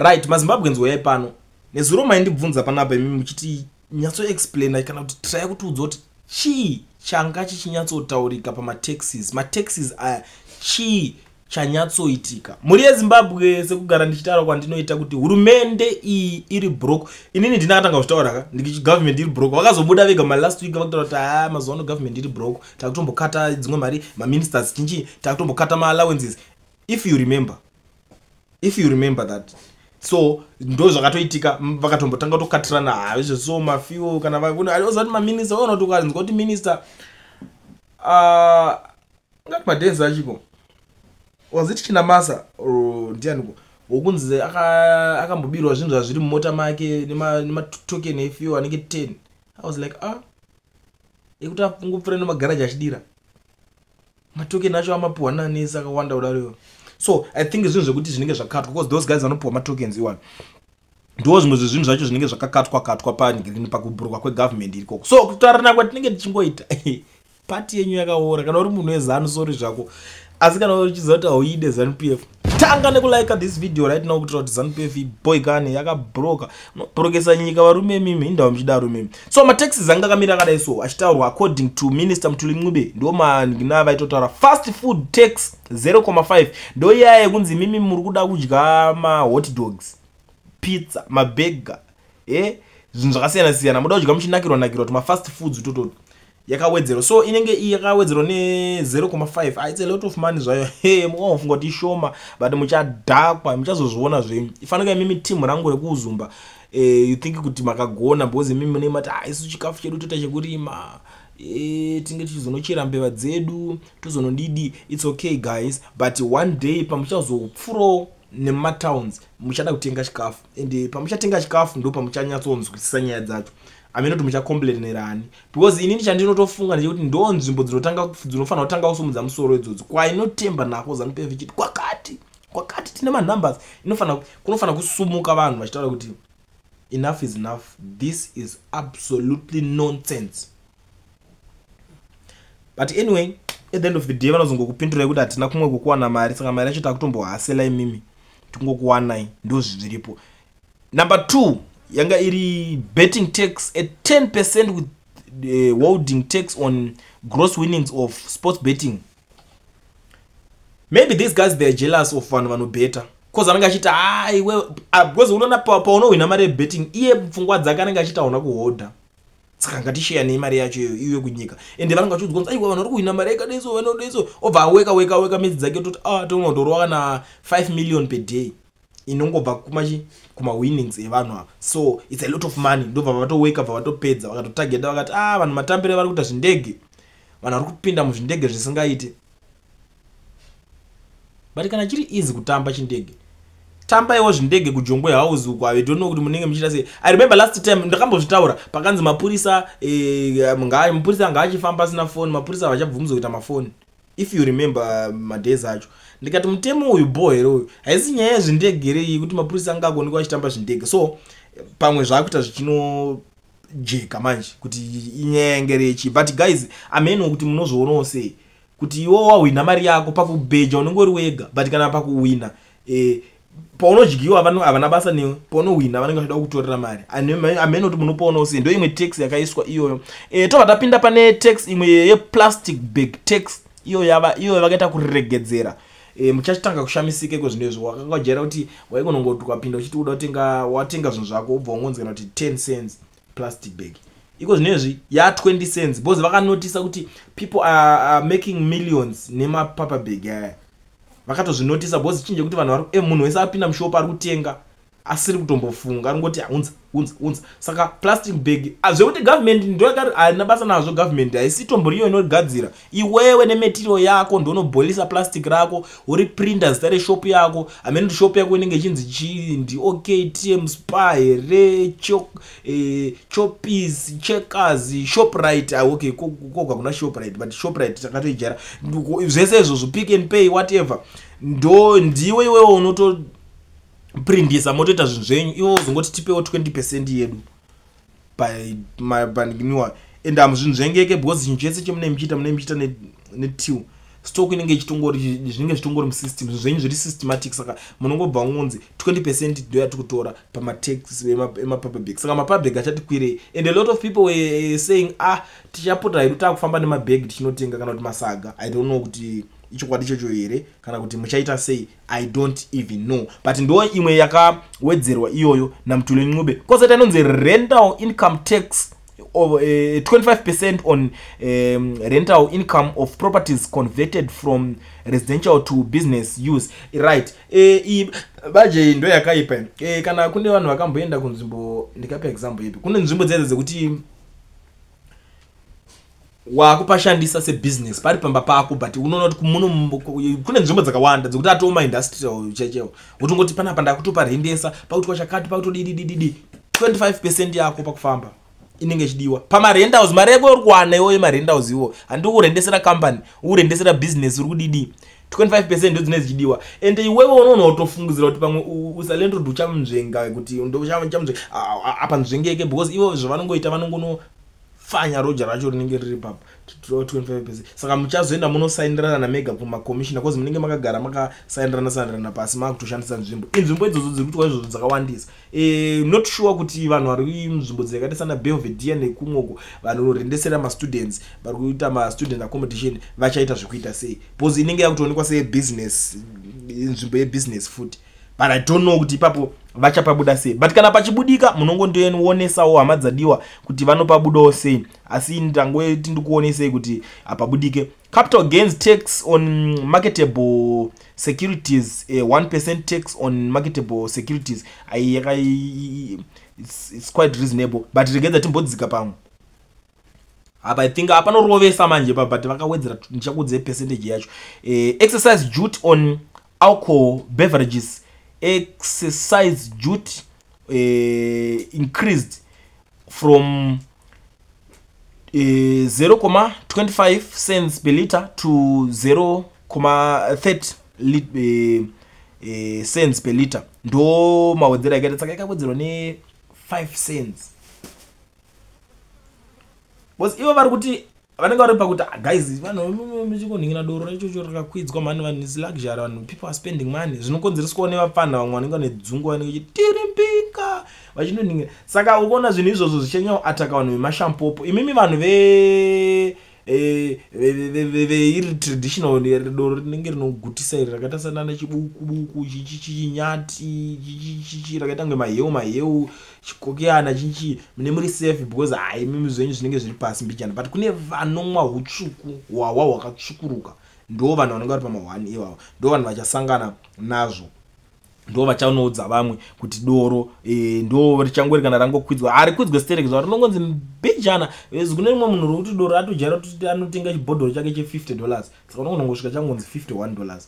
right mazimbabweans wayai pano nezuro maindibvunza panapa imi muchiti nyatso explain kana kuti try kuti udzoti chi changa chichinyatsotaurika pamataxes aya chi chanyatsoitika muri yeZimbabwe sekugara ndichitaura kwandinoita kuti hurumende iyi iri broke. Inini ndinatanga kutaura ndiki government iri broke vakazobuda vega last week vakataura kuti mazuva government iri broke takutombokata dzimwe mari ministers chinji takutombokata allowances. If you remember that, so ndo zvakatoitika vakatombotanga kutokatirana izvo so mafiwo kana vakuna alizati maminister ona tokarinzwa kuti minister ngati madhenzi achiko waziti china masa ndianiko wokunzi akambobirwa zvinhu zviri mumota make nematoken efiwo anenge 10. I was like ekuti afungupfura nemagaraji achidira matoken acho amapuhwa nanesi akawanda kudariwo. So I think zvinhu zvekuti zvinenge zvakatwa because those guys vanopuhwa matokens iwana ndo zvimwe zvinhu zvacho zvinenge zvakakatwa pakuburwa kwegovernment iriko. So kutaurana kwatinenge tichingoita pati yenyu yakaora kana uri munhu wezanu sori zvako asi kana uchiziva kuti hauide ZANU-PF tanga nekulike this video right now kuti ZANU-PF boygane yakabroka unobrokesa nyika varume mimi indawo muchidaro mimi. So mataxes anga akamira akadai so achitaurwa according to Minister Mtuli Ncube ndo manina vaitotaura fast food tax 0.5 ndo yaya kunzi mimi muri kuda kudya hot dogs pizza mabega zvinhu zvakasiyana siyana muda kudya muchinakirwa kuti fast foods toto yakawedzero. So inenge yakawedzero ne 0.5 it's a lot of money zvayo mukafunga kuti ishoma but muchadhakwa muchazozviona zvenyu. Ifanira mimi team rangu rekuzumba you think kuti makagona because mimi mune mati isu chikafu chedu tota chekurima tinge tichizonochera mbeva dzedu tozonodidi. It's okay guys, but one day pamuchazopfuro nematowns muchada kutenga chikafu and pamuchatenga chikafu ndo pamuchanyatsonzwisisa nyaya dzacho amene kuti muchakomplainerani because inini chandinotofunga ndechekuti ndo nzvimbo dzinofanira kutanga kusumudza musoro idzodzo kwainotemba nako ZANU-PF ichiti kwakati tine manumbers kunofanira kusumuka vanhu vachitaura kuti enough is enough, this is absolutely nonsense. But anyway at the end of the day vanozongokupindura kuti hatina kumwe kukuwana mari saka mari yacho takutombohasela imimi tingokuwanai ndo zviripo. Number 2 yanga iri betting tax at 10% with holding tax on gross winnings of sports betting. Maybe these guys they're jealous of vanhu vanobeta because anenge achita because unoona paunowina mari betting iye pfungwa dzake anenge achita una kuhodha saka ngatishare nemari yacho iwe kunyika ende vanenge vachiudzwa aiwa vanhu vari kuwina mari yakadaiso vanodaiso obva aweka midzi dzake toti tonodorwa kana 5 million per day inongobva kuma winnings evanhu ava. So it's a lot of money ndobva vatoweka bva vatopedza vakatotageta vakati vanhu matambire vari kuita zvindege vanhu vari kupinda muzvindege zvisingaite. But kana chiri easy kutamba chindege tamba iwo zvindege kujongwe house uko I don't know kuti munenge muchita sei. I remember last time ndakambozvitaura pakanzi mapurisa mapurisa ngaachifamba sina phone mapurisa vachabvumza kuita mafoni. If you remember madays acho ndikati mutemo uyu bohero haisi nyaya yezvindege rei kuti mapurisa angagoni kuachitamba zvindege. So pamwe zvakuita zvichinojeka manje kuti inyaya ngerechi. But guys ameno kuti munozoonawo sei kuti iwo wawina mari yako pakubheja unongori wega but kana pakuwina paunodyiwa vanhu havana basa newe paunowina vanenge vachida kutorera mari ameno kuti munopoonawo sei. Ndo imwe tax yakaiswa iyoyo. Tobva tapinda pane tax imwe yeplastic bag tax iyo vakaita kuregedzera. Muchachitanga kushamisika zvinhu izvo wakangojera kuti waikonongoti ukapinda uchiti uda watenga zvinhu zvako ubva ungonzi kana kuti 10 cents plastic bag iko zvinhu izvi ya 20 cents because vakanotisa kuti people are making millions nemapapa bag aya vakatozvinotisa because chinje kuti vanhu vari munhu wese apinda mushopu ari kutenga asiri kutombofunga aringoti unza saka plastic bag zvekuti government ndo haina basa nazvo. Government haisi tomboriyo inogadzira iwewe nematerial yako ndo unobholisa plastic rako uri printer zita reshop yako amene kuti shop yako inenge ichinzi chindi OKTM Spa here Choppies Checkers Shoprite okay koga kuna Shoprite but Shoprite takatoijara zvese izvo Pick and Pay whatever ndo ndiwe iwewe unoto prindisa motoita zvinhu zvenyu iwo uzongoti tipewo 20% yedu paniwa and zvinhu zvengeke because chinhu chese chemune muchita netiu stock inenge ichitongori zvinenge zvitongori musystem zvenyu zviri systematic. Saka munongobva ngonzi 20% ndoya tikutora pamatax emapaperback. Saka mapaperback achati kwirei, and a lot of people were saying tichapota hedu takufamba nemabag tichinotenga kana kuti masaga. I don't know kuti ichokwadi chocho here kana kuti muchaita sei, I don't even know, but ndo imwe yakawedzerwa iyoyo naMtuli Ncube. Kozeta inonzi rental income tax of 25% on rental income of properties converted from residential to business use, right? Baje ndo yakaipa. Kana kune vanhu vakamboenda kunzvimbo, ndikapa example ipi, kune nzvimbo dzedze dzekuti wakupashandisa se business pari pamba pako, but unoona kuti kune nzvimbo dzakawanda dzekuti atoma industrial chechewo utongoti pana panda kutopa rendesa pakutwa chakati pakutodidi 25% yako pakufamba inenge chidiwa pama rent house. Mari yako uri kuwana iwo ma rent house iwo handi kurendesera company, urendesera business uri kudidi 25% ndo dzine zichidiwa. And iwewe unoona utofungidzira kuti pamwe usalendo duchamzvenga kuti ndo chamzvenga apa nzvengeke, because iwo zvavanongoita vanongono fanya roja racho rinenge riri papa 25%. Saka muchazoenda munosaindirana na mega kuma commissioner because munenge makagara makasaindirana pasi makutoshandisa nzvimbo. Inzvimbo idzodzo dziri kutwa izvo dzakawandisa. Not sure kuti vanhu vari munzvimbo dzakaita sana Belvedere nekumwoko vanorendesera ma students vari kuita ma student accommodation vachaita zvekuita sei, because inenge yakutoonekwa se business, nzvimbo ye business food. But I don't know kuti ipapo vachapabuda sei, but kana pachibudika munongondoonesa hama dzadiwa kuti vanopabudawo sei. Asi ndangwe tindikuonesei kuti apabudike. Capital gains tax on marketable securities, 1% tax on marketable securities, it's quite reasonable, but regedza timbodzika pamwe apa. I think apanorovesa manje pa, but vakawedzera ndichakudze percentage yacho. Exercise duty on alcohol beverages, excise duty increased from 0.25 cents per liter to 0.30 cents per liter. Ndo mawedzera yakaita, saka yakawedzerwa ne 5 cents. Was ivo vari kuti vanenge vari pakuti guys vanhu muchikonhingina doro racho rakakwidzwa mani, vanhu is luxury, vanhu people are spending money, zvinokonzereswa nevapfana vamwe vanenge vane dzungu vanenge chitirimpika vachinonhingira. Saka ukaona zvinhu izvozvo zvichenyawo ataka vanhu vemashampopo. Imimi vanhu iri traditional doro rinenge rinogutisa iri rakaita sana chibuku chinyati rakaita kunge maheu chikokeana chinchi mune muri safe, because imimi zvenyu zvinenge zviri pasi mbichana. But kune vanomwa hutsvuku hwawa hwakatsvukuruka, ndo vanhu vanenge vari pama1 ivavo, ndo vanhu vachasangana nazvo, ndo vachaonoudza vamwe kuti doro ndo richangori kana rangokwidzwa arikwidzwe stereki rinongonzi mbijana. Kune rimwe munhu rokuti doro atojara kuti anotenga chibhodhoro chake $50, saka unongosvika changonzi $51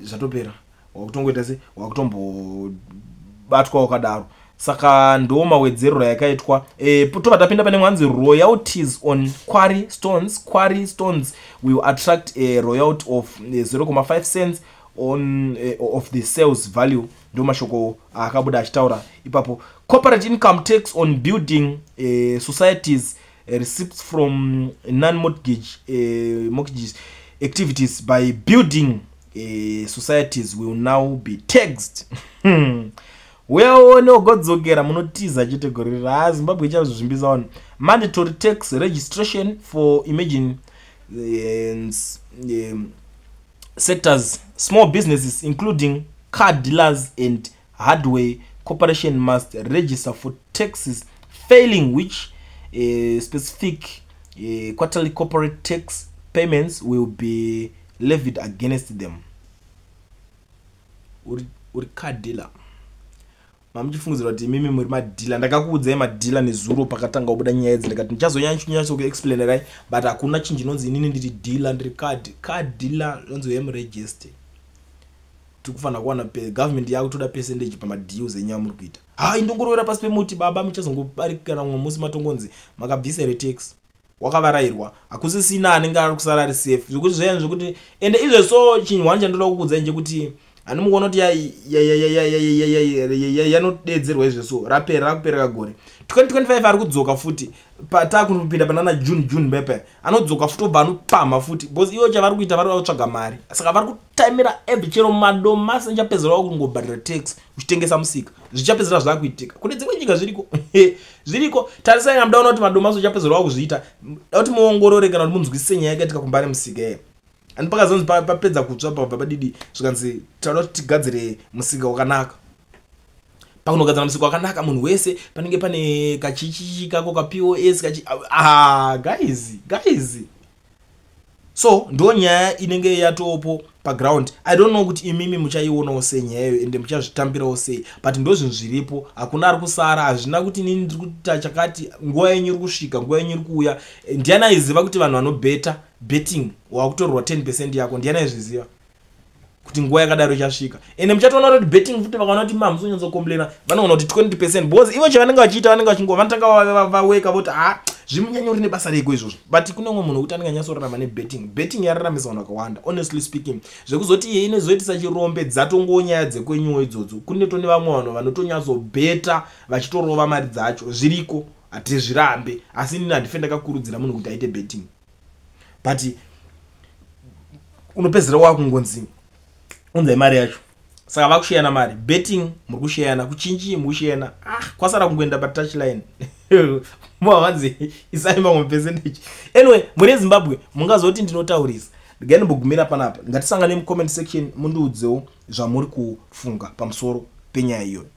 zvatopera, wakutongoita se wakutombobatwa wakadaro. Saka ndo mawedzerero yakaitwa. Tobva tapinda pane mwanzi royalties on quarry stones. Quarry stones will attract a royalty of 0.5 cents on of the sales value. Ndo mashoko akabuda achitaura ipapo. Corporate income tax on building societies, receipts from non-mortgage mortgages activities by building societies will now be taxed. Well, no godzogera munotiza chitegorira Zimbabwe chazvimbisa vanhu. Mandatory tax registration for emerging sectors, small businesses including car dealers and hardware corporation must register for taxes, failing which specific quarterly corporate tax payments will be levied against them. Uri car dealer mamuchifungidzira kuti mimi muri madhila. Ndakakuudzai madhila nezuro pakatanga kubuda nyaya idzi, ndikati ndichazonyanyanyanya kuexplainerai, but hakuna chinjinonzi inini ndiri dealer, ndiri card dealer, nonzi register. Tikufana kuwana government yakutoda percentage pamadeals enyaya muri kuita. Indongorowera pasi pemuti baba, muchazongobarikana mumwe musi matongonzi makabvisere tax wakavarairwa, hakusisina anenge ari kusara ari safe. Zvekuti zvayanzi zvekuti ende izvo so chinhu wani chandoda kukuudzai nje kuti anomuona kuti yanodedzerwa izvo rapera kupereka gore 2025 ari kudzoka futi patakupinda panana June pepe anodzoka futi obva anopama futi because iwo chavari kuita vari kutsvaga mari saka vari kutimira every chero madomasi nchapedzera kungobhadhira tax uchitengesa musika zvichapedzera zvakuitika kune dzimwe nyika zviriko tarisai ngamudaona kuti madomasi uchapedzera kuzviita kuti muongorore kana kuti munzwisise nyaya yakaitika kumbare musika yeye ani pakazonzi papedza kutsva pabva padidi zvikanzi tauda kuti tigadzire musika wakanaka pakunogadzira musika wakanaka munhu wese panenge pane kachichi kako ka POS guys so ndo nyaya inenge yatopo paground. I don't know kuti imimi muchaionawo sei nyaya iyo ende muchazvitambirawo sei but ndo zvinhu zviripo hakuna ari kusara hazvina kuti nini ndiri kuita chakati nguva yenyu iri kusvika nguva yenyu iri kuuya ndiana aiziva kuti vanhu vanobeta betting wakutorwa 10% yako ndiana aizviziva kuti nguva yakadaro ichasvika ende muchatoona kuti betting futi vakaona kuti mamusonyatsokomblena vanoona kuti 20% because ivo chavanenge vachiita vanenge vachingova vanotanga vaweka voti zvimunyanyori nebasa reko izvozvo but kune umwe munhu kuti anenge anyatsorarama nebetting yararamisa vanhu vakawanda honestly speaking zvekuzoti iye inozoitisa chirombe dzatongowo nyaya dzekwenyuwo idzodzo kune tone vamwe vanhu vanotonyatsobeta vachitorova mari dzacho zviriko hatizvirambe asi nini handife ndakakurudzira munhu kuti aite betting but unopedzera wakungonzi unzai mari yacho saka vakushayana mari betting muri kushayana kuchinji muri kushayana kwasara kungoenda patouchline mwavanzi isai mamwe percentage anyway muri Zimbabwe mungazoti ndinotaurisa ndingani mbogumira panapa ngatisangane mu comment section mundiudzewo zvamuri kufunga pamusoro penyaya iyoyo.